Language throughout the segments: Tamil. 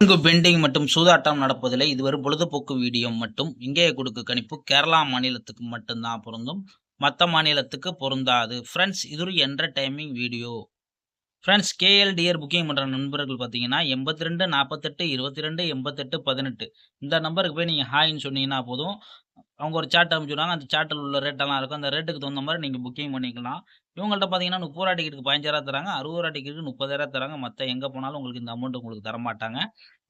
இங்கு பெண்டிங் மற்றும் சூதாட்டம் நடப்பதில்லை. இது ஒரு பொழுதுபோக்கு வீடியோ மட்டும். இங்கே கொடுக்க கணிப்பு கேரளா மாநிலத்துக்கு மட்டும் தான் பொருந்தும். மத்த மாநிலத்துக்கு பொருந்தாது. ஃபிரெண்ட்ஸ் இது ஒரு entertaining video. Friends KLTR booking பண்ற நண்பர்கள் பார்த்தீங்கன்னா, 82 48 22 88 18 இந்த நம்பருக்கு போய் நீங்க ஹாய்ன்னு சொன்னீங்கன்னா போதும். அவங்க ஒரு சாட் அனுப்பிச்சுடுவாங்க. அந்த சாட்ல உள்ள ரேட்டெல்லாம் இருக்கும். அந்த ரேட்டுக்கு தகுந்த மாரி நீங்க புக்கிங் பண்ணிக்கலாம். இவங்கள்ட்ட பார்த்தீங்கன்னா, ரூ. 30 டிக்கெட்டுக்கு ரூ. 15,000 தராங்க. ரூ. 60 டிக்கெட்டுக்கு ரூ. 30,000 தராங்க. மத்த எங்க போனாலும் உங்களுக்கு இந்த அமௌண்ட் உங்களுக்கு தரமாட்டாங்க.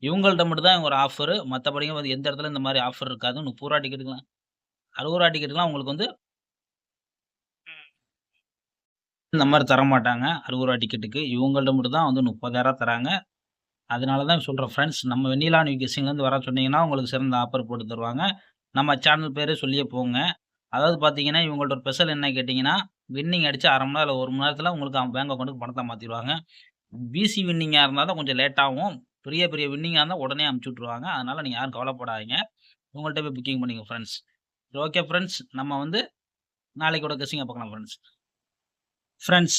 இவங்கள்ட்ட மட்டும் தான் ஒரு ஆஃபரு. மத்தபடிங்க வந்து எந்த இடத்துல இந்த மாரி ஆஃபர் இருக்காது. ரூ. 30 டிக்கெட்டுக்குலாம் ரூ. 60 டிக்கெட்டுக்குலாம் உங்களுக்கு வந்து இந்த மாரி தரமாட்டாங்க. ரூ. 60 டிக்கெட்டுக்கு. இவங்கள்ட்ட மட்டும் தான் வந்து 30,000 தராங்க. அதனால தான் சொல்றேன் ஃபிரெண்ட்ஸ். நம்ம வெண்ணிலா நியூ கெஸ்ஸிங்லேருந்து வர சொன்னீங்கன்னா, உங்களுக்கு சிறந்த ஆஃபர் போட்டு தருவாங்க. நம்ம சேனல் பேரே சொல்லியே போங்க. அதாவது பார்த்தீங்கன்னா, இவங்கள்ட்ட ஒரு ஸ்பெஷல் என்ன கேட்டீங்கன்னா, வின்னிங் அடிச்சு 1/2 மணி நேரம் இல்ல 1 மணி நேரத்தில உங்களுக்கு பேங்க் அக்கவுண்ட்க்கு பணத்த மாத்திருவாங்க. பிசி வின்னிங்கா இருந்தா தான் கொஞ்சம் லேட் ஆகும். பெரிய பெரிய வின்னிங்கா இருந்தா உடனே அனுப்பிச்சு விட்டுருவாங்க. அதனால நீங்க யாரும் கவலைப்படாதீங்க. இவங்கள்ட்ட போய் புக்கிங் பண்ணிக்கங்க ஃபிரெண்ட்ஸ். Okay friends. நம்ம வந்து நாளைக்கோட கெஸ்ஸிங்க பார்க்கலாம் ஃபிரெண்ட்ஸ். ஃபிரெண்ட்ஸ்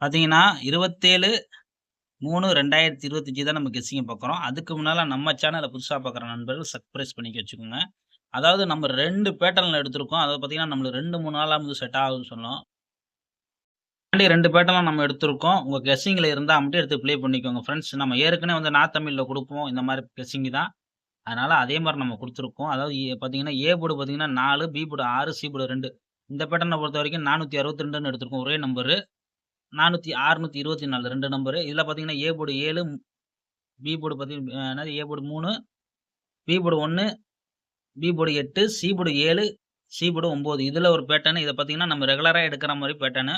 பார்த்தீங்கன்னா 27/3/2025 தான் நம்ம கெஸ்ஸிங்க பார்க்குறோம். அதுக்கு முன்னால நம்ம சேனல புதுசா பார்க்குற நண்பர்கள் சப்ஸ்கிரைப் பண்ணி வச்சுக்கோங்க. அதாவது நம்ம 2 பேட்டர்ன்ல எடுத்திருக்கோம். அதாவது பார்த்தீங்கன்னா, நம்மளுக்கு 2, 3 நாளா வந்து செட் ஆகுதுன்னு சொன்னோம். 2 பேட்டர்ன்லாம் நம்ம எடுத்திருக்கோம். உங்க கெஸ்ஸிங்ல இருந்தா மட்டும் எடுத்து ப்ளே பண்ணிக்கோங்க ஃபிரெண்ட்ஸ். நம்ம ஏற்கனவே வந்து நான் தமிழ்ல குடுப்போம். இந்த மாரி கெஸ்ஸிங் தான். அதனால அதே மாரி நம்ம குடுத்துருக்கோம். அதாவது பார்த்தீங்கன்னா, ஏ போர்டு பார்த்தீங்கன்னா 4, பி போர்டு 6, சி போர்டு 2. இந்த பேட்டர்ன பொறுத்தவரைக்கும் 462ன்னு எடுத்திருக்கோம். ஒரே நம்பரு. 624 2 நம்பரு. இதுல பார்த்தீங்கன்னா, ஏ போர்டு 7, பி போர்டு என்னது A board 3, B board 1, B board 8, C board 7, C board 9. இதுல ஒரு பேட்டர்ன். இத பார்த்தீங்கன்னா, நம்ம ரெகுலரா எடுக்கிற மாரி பேட்டர்னு.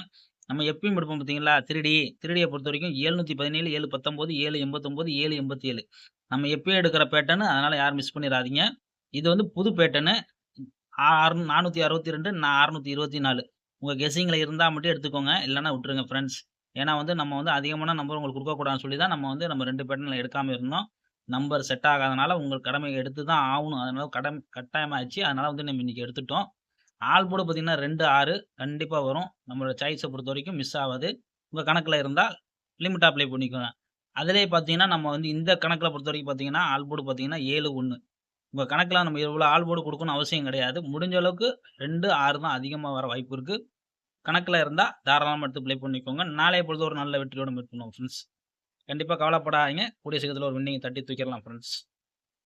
நம்ம எப்பயும் எடுப்போம் பார்த்தீங்களா? 3D 3Dய பொறுத்தவரைக்கும் 717, 719, 789, 787. நம்ம எப்பயும் எடுக்கிற பேட்டர்ன். அதனால யாரும் மிஸ் பண்ணிறாதீங்க. இது வந்து புது பேட்டர்னு. 462, 624. உங்க கெஸ்ஸிங்ல இருந்தா மட்டும் எடுத்துக்கோங்க. இல்லன்னா விட்டுருங்க ஃபிரெண்ட்ஸ். ஏன்னா வந்து நம்ம வந்து அதிகமான நம்பர் உங்களுக்கு குடுக்கக்கூடாதுன்னு சொல்லி தான் நம்ம வந்து நம்ம 2 பேட்டர்ன்ல எடுக்காம இருந்தோம். நம்பர் செட் ஆகாதனால உங்க கடமை எடுத்து தான் ஆவணும். அதனால கட்டாயமாயிருச்சு. அதனால வந்து நம்ம இன்னைக்கு எடுத்துட்டோம். ஆல் போர்டு பார்த்தீங்கன்னா 2, 6 கண்டிப்பா வரும். நம்மளோட சாய்ஸ பொறுத்தவரைக்கும் மிஸ் ஆவாது. உங்க கணக்குல இருந்தா லிமிட் அப்ளை பண்ணிக்கோங்க. அதிலேயே பார்த்தீங்கன்னா, நம்ம வந்து இந்த கணக்குல பொறுத்தவரைக்கும் பார்த்தீங்கன்னா, ஆல் போர்டு பார்த்தீங்கன்னா 7, 1. உங்க கணக்குல நம்ம இவ்வளோ ஆல் போர்டு குடுக்கணும்னு அவசியம் கிடையாது. முடிஞ்ச அளவுக்கு 2, 6 தான் அதிகமா வர வாய்ப்பு இருக்கு. கணக்குல இருந்தா தாராளமா எடுத்து ப்ளே பண்ணிக்கோங்க. நாளைய பொழுது ஒரு நல்ல வெற்றியோட மீட் பண்ணுவோம் ஃபிரெண்ட்ஸ். கண்டிப்பா கவலைப்படாதீங்க. கூடிய சீக்கிரத்தில ஒரு வின்னிங் தட்டி தூக்கிரலாம் ஃபிரெண்ட்ஸ்.